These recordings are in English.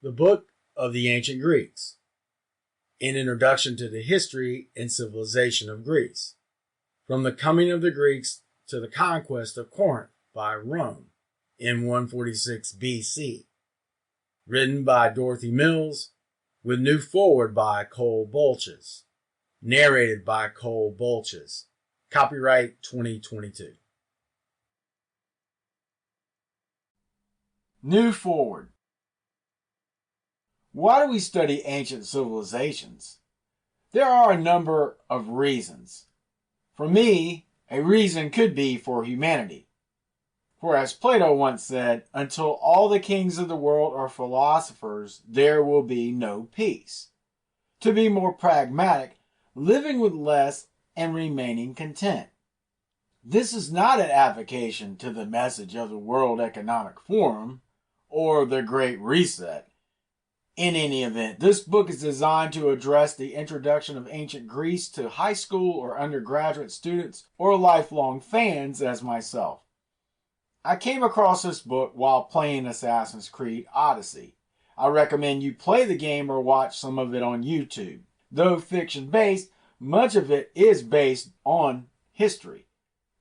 The Book of the Ancient Greeks, an introduction to the history and civilization of Greece, from the coming of the Greeks to the conquest of Corinth by Rome in 146 BC, written by Dorothy Mills, with new foreword by Bolchoz, narrated by Bolchoz, copyright 2022. New foreword. Why do we study ancient civilizations? There are a number of reasons. For me, a reason could be for humanity. For as Plato once said, until all the kings of the world are philosophers, there will be no peace. To be more pragmatic, living with less and remaining content. This is not an avocation to the message of the World Economic Forum or the Great Reset. In any event, this book is designed to address the introduction of ancient Greece to high school or undergraduate students or lifelong fans as myself. I came across this book while playing Assassin's Creed Odyssey. I recommend you play the game or watch some of it on YouTube. Though fiction-based, much of it is based on history,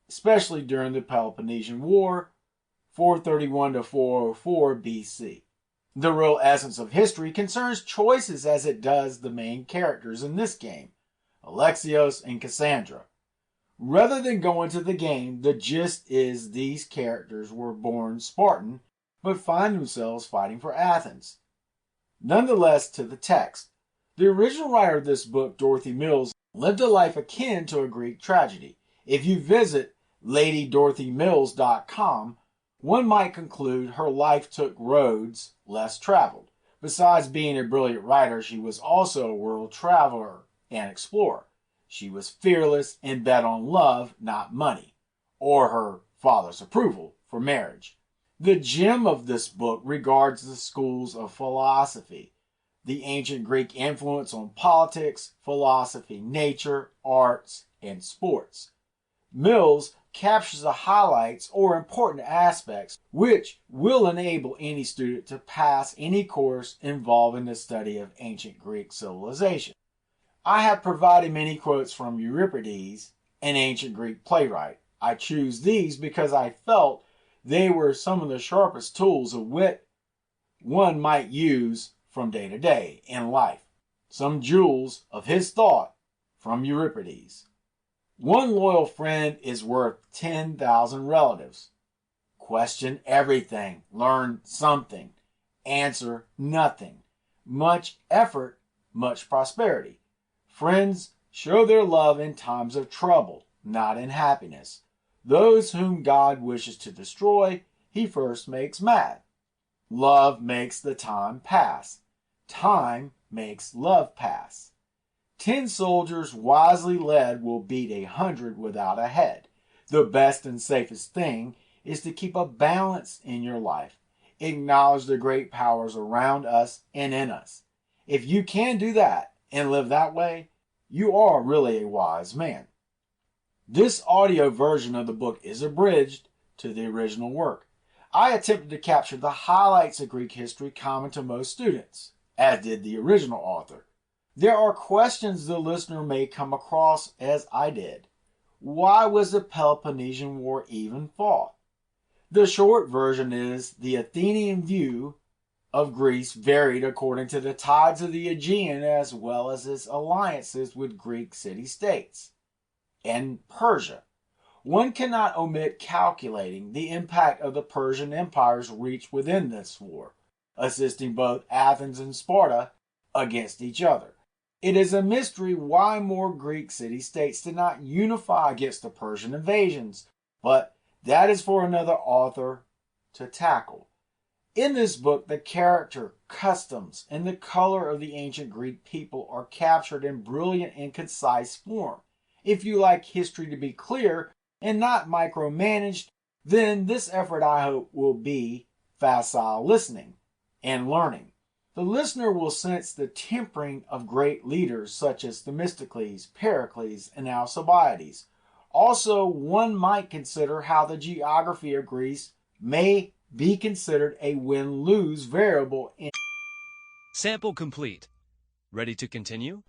especially during the Peloponnesian War, 431 to 404 BC. The real essence of history concerns choices as it does the main characters in this game, Alexios and Cassandra. Rather than go into the game, the gist is these characters were born Spartan, but find themselves fighting for Athens. Nonetheless, to the text, the original writer of this book, Dorothy Mills, lived a life akin to a Greek tragedy. If you visit LadyDorothyMills.com, one might conclude her life took roads less traveled. Besides being a brilliant writer, she was also a world traveler and explorer. She was fearless and bet on love, not money, or her father's approval for marriage. The gem of this book regards the schools of philosophy, the ancient Greek influence on politics, philosophy, nature, arts, and sports. Mills captures the highlights or important aspects which will enable any student to pass any course involving the study of ancient Greek civilization. I have provided many quotes from Euripides, an ancient Greek playwright. I choose these because I felt they were some of the sharpest tools of wit one might use from day to day in life. Some jewels of his thought from Euripides. One loyal friend is worth 10,000 relatives. Question everything. Learn something. Answer nothing. Much effort, much prosperity. Friends show their love in times of trouble, not in happiness. Those whom God wishes to destroy, he first makes mad. Love makes the time pass. Time makes love pass. 10 soldiers wisely led will beat 100 without a head. The best and safest thing is to keep a balance in your life. Acknowledge the great powers around us and in us. If you can do that and live that way, you are really a wise man. This audio version of the book is abridged to the original work. I attempted to capture the highlights of Greek history common to most students, as did the original author. There are questions the listener may come across as I did. Why was the Peloponnesian War even fought? The short version is the Athenian view of Greece varied according to the tides of the Aegean as well as its alliances with Greek city-states and Persia. One cannot omit calculating the impact of the Persian empire's reach within this war, assisting both Athens and Sparta against each other. It is a mystery why more Greek city-states did not unify against the Persian invasions, but that is for another author to tackle. In this book, the character, customs, and the color of the ancient Greek people are captured in brilliant and concise form. If you like history to be clear and not micromanaged, then this effort I hope will be facile listening and learning. The listener will sense the tempering of great leaders such as Themistocles, Pericles, and Alcibiades. Also, one might consider how the geography of Greece may be considered a win-lose variable in Sample complete. Ready to continue?